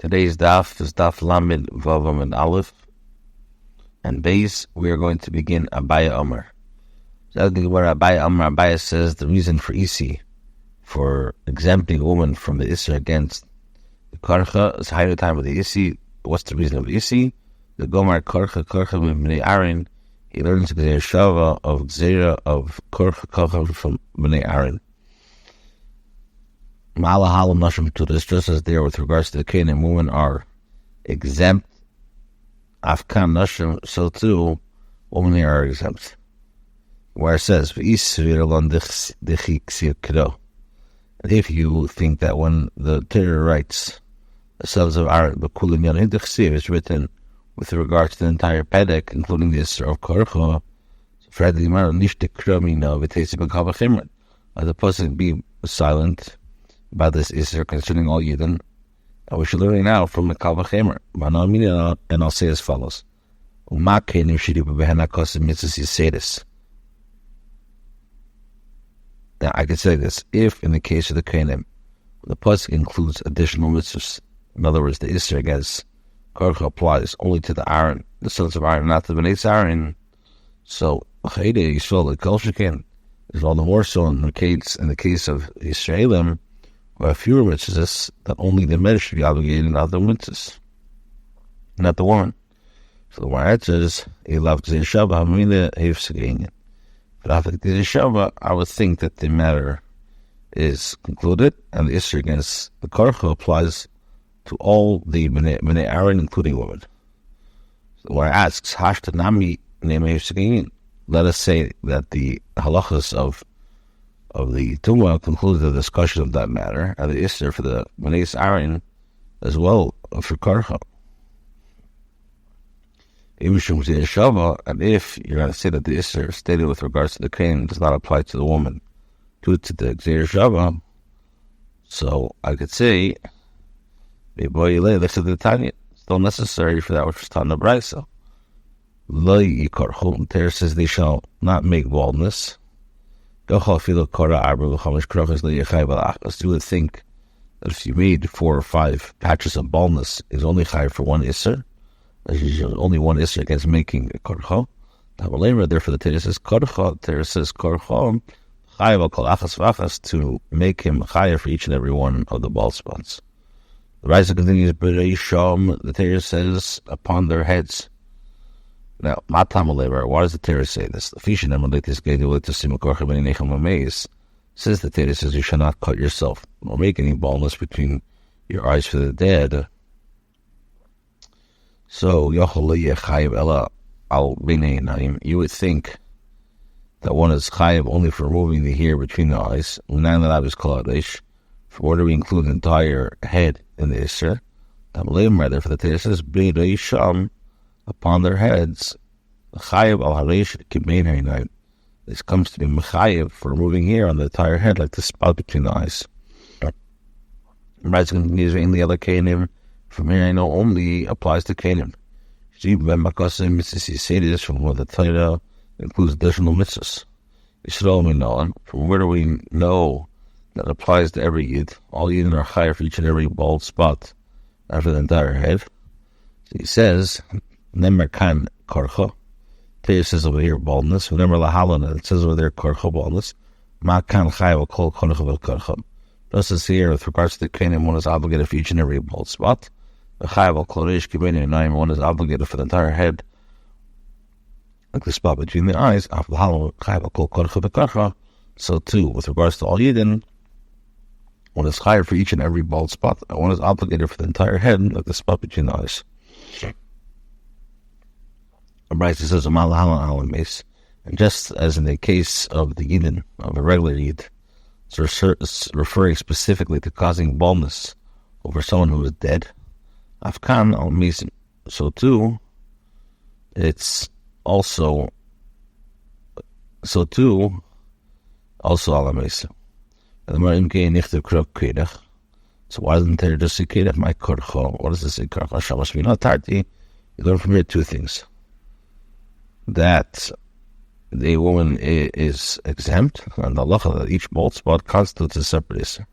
Today's daf is daf Lamed Vavam and Aleph. And base, we are going to begin Abaya Omer. So where Abaya says the reason for Isi, for exempting a woman from the Isra against the Karcha, is higher time of the Isi. What's the reason of Isi? The Gomar Karcha B'nei Aaron, he learns the Shava of Gzera of Karcha from B'nei Aaron. Ma'ala halam nashim tudas, just as there with regards to the Canaan women are exempt, afkan nashim, so too women here are exempt. Where it says, and if you think that when the Torah writes the sons of Aaron, is written with regards to the entire Pedek, including the Isra of Korcha, as opposed to be silent about this Isra concerning all Yidden, and we should learn it now from the Kal V'chemer. And I'll say as follows: now I can say this: if in the case of the Kenim, the pasuk includes additional mitzvahs, in other words, the Isra against Korcha applies only to the Aaron, the sons of Aaron, not the Bnei Aaron. So Chayde Yisrael the Kol Shekin is all the more so in the case of Yisraelim, where fewer mitzvahs, that only the men should be obligated, not the mitzvahs, not the woman. So the one answers, but after the Shava, I would think that the matter is concluded, and the Isra against the Korcha applies to all the Bnei Aaron, including women. So where it asks, let us say that the halachas of the Tumah concludes the discussion of that matter, and the Isra for the Bnei Aaron as well for Korcha. And if you're going to say that the Isra stated with regards to the Cain does not apply to the woman due to the Gzeir Shava, so I could say, still necessary for that which was taught in the Brisa. Ter says they shall not make baldness. You would think that if you made 4 or 5 patches of baldness, is only chai for one Isser. Only one Isser against making a korcha. Therefore, the Torah says korcha. Torah says korcha chayav kol achas v'achas, to make him chayav for each and every one of the bald spots. The Raisa continues, the Torah says upon their heads. Now, why does the Torah say this? Says the Torah says you shall not cut yourself or make any baldness between your eyes for the dead. So, you would think that one is chayav only for removing the hair between the eyes. For where do we include the entire head in the Isra? Rather, for the Torah says, upon their heads, chayav al haresh kibein hainayim. This comes to be mechayev for removing hair on the entire head, like the spot between the eyes. Right, continues in the other Kenim. From here, I know only applies to Kenim. You say this from what the Torah includes additional mitzvahs. From where do we know that applies to every Yid? All Yidden are chayav for each and every bald spot, not for the entire head. So he says, Nemer kan korcha. Torah says over here baldness. Nemer lahalan, it says over there korcha baldness. Ma kan chayav kol korcha v'korcha. Just as here with regards to the Canaan, one is obligated for each and every bald spot. The chayav kol reish kibein hainayim, one is obligated for the entire head, like the spot between the eyes. Af lahalan chayav kol korcha v'korcha. So too, with regards to all Yidden, one is chayav for each and every bald spot, and one is obligated for the entire head, like the spot between the eyes. Brisa says, and just as in the case of the Yidden, of a regular Yid, it's referring specifically to causing baldness over someone who is dead, Afkan al Mesim. So too, it's also al Mesim. So why doesn't there just say Kedach my Korcha? What does this say? Korcha Shamash Vina Tarti. You learn from here 2 things: that the woman is exempt, and the halacha that each bald spot constitutes a separate Isser.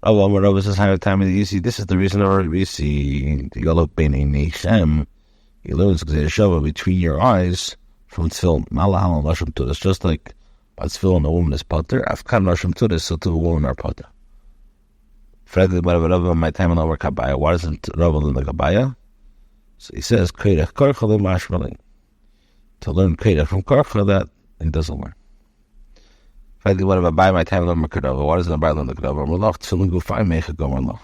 Rabbi says, you see, this is the reason we see the Yolok Beinei Neichem. He learns Shava between your eyes from Tfilin. Malahal and Lashim Tudas. Just like by Tfilin, a woman is Potter, Afkan Lashim Tudas, so too a woman are Potter. Freddy, whatever, my time on our Kabaya. Why isn't Rabbi in the Kabaya? So he says, Keirach Karcha le Mashmaling. To learn Keirach from Karcha, that he doesn't learn. Freddy, whatever, by my time on the Kadava. Why doesn't Rabbi learn the Kadava? Malach, Tfilin Gufay Mecha Gomarlach.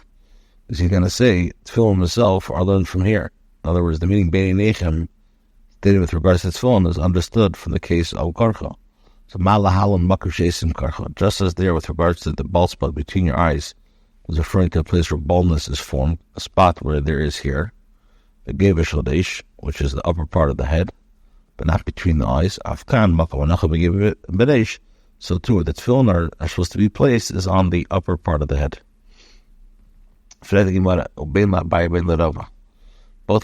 Because he's going to say, Tfilin himself are learned from here. In other words, the meaning Beinei Neichem, stated with regards to Tfilin, is understood from the case of Karcha. So Malahal and Makar Shesim Karcha. Just as there with regards to the bald spot between your eyes, is referring to a place where baldness is formed, a spot where there is here, the Gevish Ladesh, which is the upper part of the head, but not between the eyes. Afkan Makawanacha Begevish, so too, the Tfilin are supposed to be placed is on the upper part of the head. Both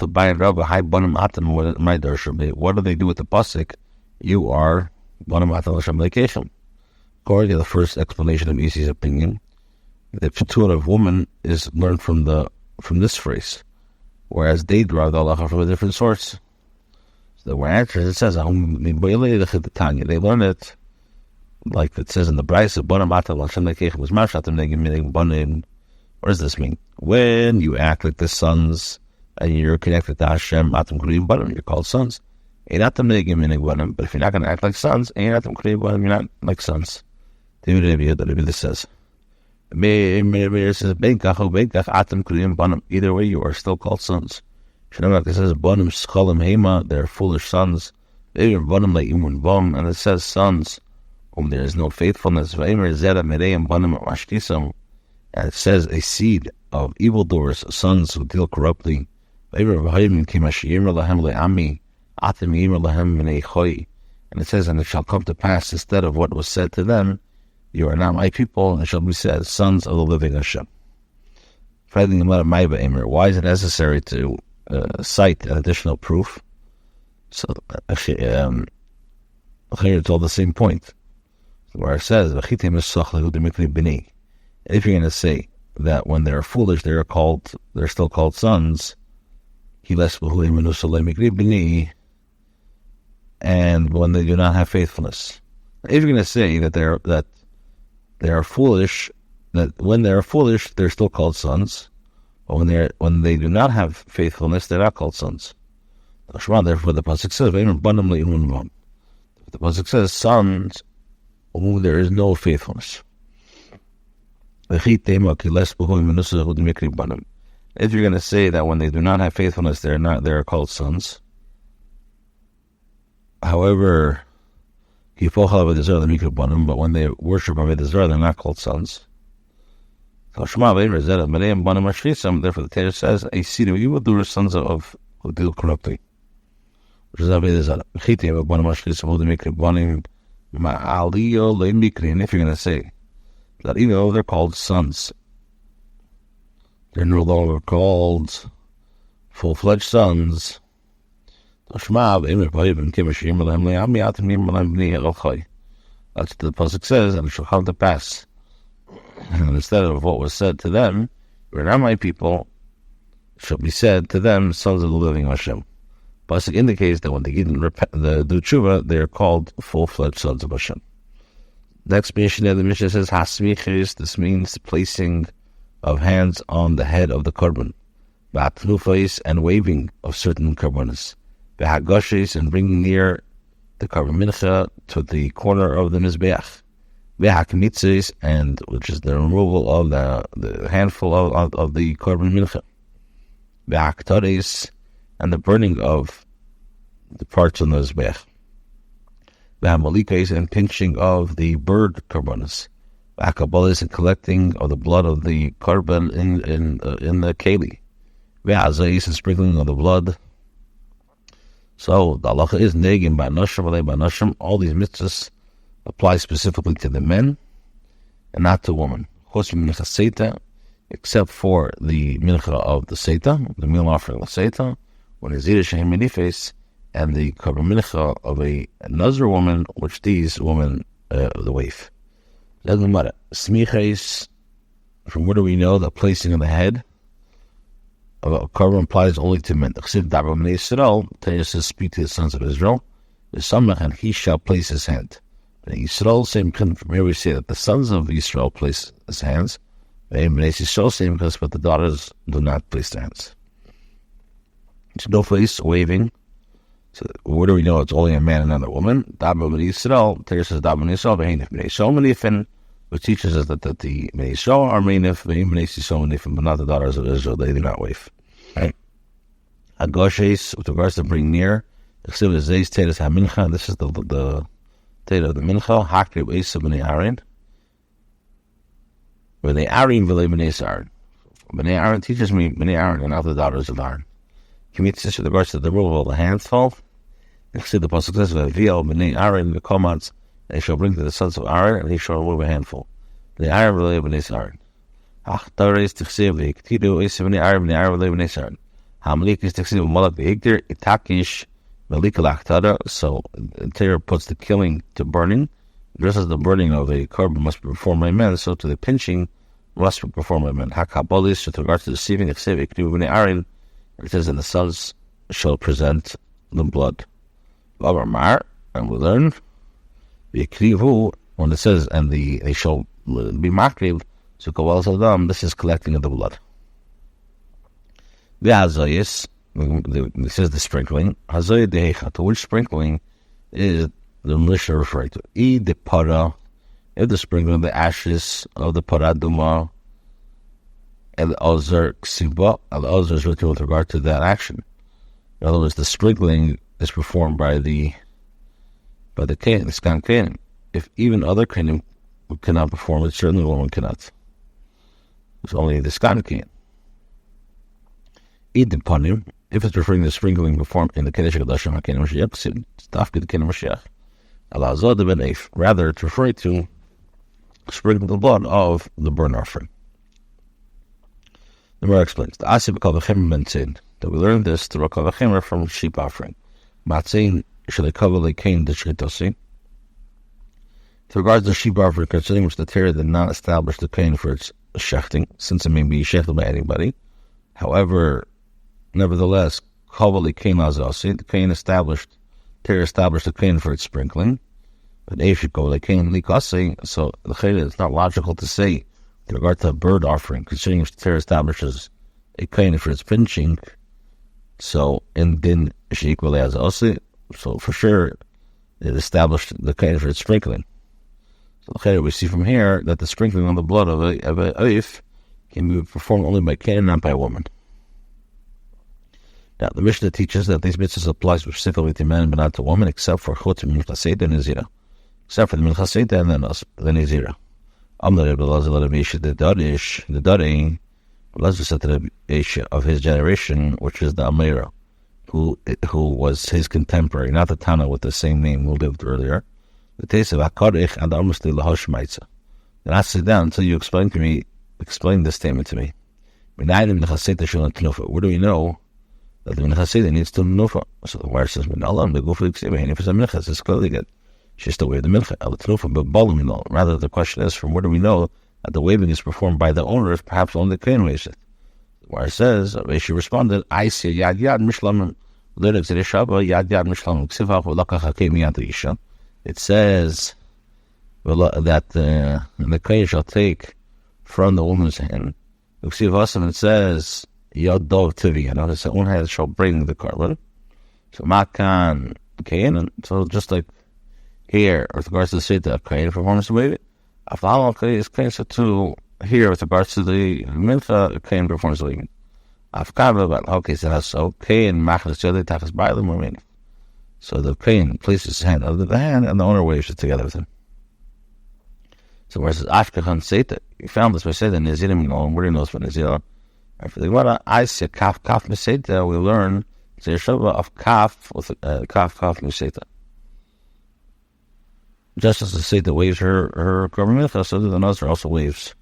Abai and Rabba, Hai Bonam Atam, my Darsham. What do they do with the pasuk? You are Bonam Atam Lasham Lekeshem. According to the first explanation of Isi's opinion, the Pituah of woman is learned from this phrase, whereas they derive the halacha from a different source. So the answer it says they learn it like it says in the Brisa, Bonam Atam Lasham Lekeshem was Mashatam Negim Bonim. What does this mean? When you act like the sons and you're connected to Hashem, Atam Kuriyim Banim, you're called sons. But if you're not going to act like sons, you're not like sons. This says, either way, you are still called sons. It says, they're foolish sons. And it says, sons, whom there is no faithfulness. And it says, a seed of evildoers, sons who deal corruptly. And it says, and it shall come to pass instead of what was said to them, you are not my people, and it shall be said, sons of the living Hashem. Why is it necessary to cite an additional proof? So actually, it's all the same point, where it says, if you're going to say that when they're foolish, they're still called sons, and when they do not have faithfulness. If you're going to say that they are foolish, that when they are foolish, they're still called sons, but when they do not have faithfulness, they're not called sons. Therefore, the pasuk says, the pasuk says, sons whom there is no faithfulness. If you're going to say that when they do not have faithfulness, they're called sons. However, but when they worship Avodah Zarah, they're not called sons. Therefore, the Torah says, a seed of evildoers, sons of who deal corruptly. Which is Avodah Zarah. And if you're going to say that even though they're called sons, they're no longer called full-fledged sons. That's what the pasuk says, and it shall come to pass. And instead of what was said to them, you are not my people, it shall be said to them, sons of the living Hashem. Pasuk indicates that when they do tshuva, they are called full-fledged sons of Hashem. The explanation of the Mishnah says, Hasmichis, this means placing of hands on the head of the korban, ba'atnufais, and waving of certain korbanos, be'hagoshes, and bringing near the korban mincha to the corner of the mizbeach, be'hakmitzis, and which is the removal of the handful of the korban mincha, be'haktares, and the burning of the parts on the mizbeach, be'hamalikais, and pinching of the bird korbanos, Akabalis, and collecting of the blood of the korban in the keli, ve'azais, and sprinkling of the blood. So the halacha is negim ba'nashim. All these mitzvahs apply specifically to the men and not to women. Except for the mincha of the seita, the meal offering of the seita, when it's zira shehem menifes, and the korban mincha of another woman, which these women the waif. Smichais From where do we know that placing of the head of a korban applies only to men? Torah says, speak to the sons of Israel. And he shall place his hand. Yisrael, same from here we see that the sons of Israel place his hands. Same because, but the daughters do not place their hands. So no face, waving. So where do we know it's only a man and not a woman? Yisrael, Torah says, Yisrael, which teaches us that the Bnei Yisrael are Meinif, but not the daughters of Israel, they do not wave. Right? Agoshes, with regards to bring near, this is the Teda of the Mincha, Hakrib Esa B'nei Aaron. B'nei Aaron v'lei B'nei Aaron. B'nei Aaron teaches me B'nei Aaron and not the daughters of Aaron. Commits this with regards to the rule of the handful. The Pasuk says, V'aviyah B'nei Aaron v'komats, they shall bring to the sons of Aaron, and he shall remove a handful. B'nei Aaron v'lei B'nei Aaron. Hachtares Tichsev v'iktidu Esa B'nei Aaron v'lei B'nei Aaron. Ha'malik is Tichsev v'malak v'higdir itakish. So Torah puts the killing to burning. Just as the burning of a korban must be performed by men, so to the pinching must be performed by men. Hakabolis, with regard to the deceiving, it says that the sons shall present the blood. And we learn when it says, and they shall be makriv, so kawal sadam, this is collecting of the blood. The Hazayis, it says the sprinkling. Hazayah dehecha, to which sprinkling is the militia referring to? The para, if the sprinkling of the ashes of the paraduma, and the ozer ksiba, and the ozer is written with regard to that action. In other words, the sprinkling is performed by the kain, the skan kain. If even other kainim cannot perform it, certainly the woman cannot. It's only the skan kain. If it's referring to the sprinkling performed in the Kidushin Daf, it's Daf the Kidushin Mashiach. Alazod ben Eif. Rather, it's referring to sprinkling the blood of the burnt offering. The Gemara explains the Asib Kavachimer Mentzin, that we learned this through a Kavachimer from sheep offering. Matzin Shalekavale Kain the Shritasi. With regards to the sheep offering, concerning which the Torah did not establish the kain for its shechting, since it may be shechted by anybody. However, nevertheless, Kavali Kain Azasi, the kain established, Torah established the kain for its sprinkling. But Eishikavale Kain Likasi, so the kain is not logical to say with regard to a bird offering, considering which the Torah establishes a kain for its pinching. So in Din Shikvale Azasi, so for sure it established the kain for its sprinkling. So we see from here that the sprinkling on the blood of a oif can be performed only by kain and not by a woman. Now, the Mishnah teaches that these mitzvahs apply specifically to men but not to women, except for chutz mincha seita and nizira. Except for the mincha seita and then the nizira. Amar Rebbe Elazar the Darish, Elazar said to the Isha of his generation, which is the Amira, who was his contemporary, not the Tana with the same name who lived earlier. The taste of Akarich and Amrusli Lahosh Maitza. Then I sit down until you explain this statement to me. Where do we know that the mincha seita needs to nufa? So the word says minallah, the gufa ksiva, and if it's a mincha, it's clearly good. She's still waving the mincha. But rather, the question is, from where do we know that the waving is performed by the owner, if perhaps only the kain waves it? The word says, she responded, I see yad mishlam, lyrics at Ishaba, yad mishlam, ksiva, v'lakach hakeim yad isha. It says that the kain shall take from the woman's hand. And it says, Yod dov tivi, and notice that one hand shall bring the korban. So makan kain, and so just like here, with regards to the seita of kain, performance to wave it. After is kain, so too here with regards to the mincha kain performance to wave it. Okay, so kain machnas yodei tachas ba'alim remain. So the kain places his hand under the hand, and the owner waves it together with him. So where it says Ashkechan Seita, you found this by saying that Nazirim, where do you know this by Nazir? After the Gemara, I say Kaf Meseita, we learn the Yeshua of Kaf with Kaf Meseita. Just as the Seita waves her korban mincha, so the Nazir also waves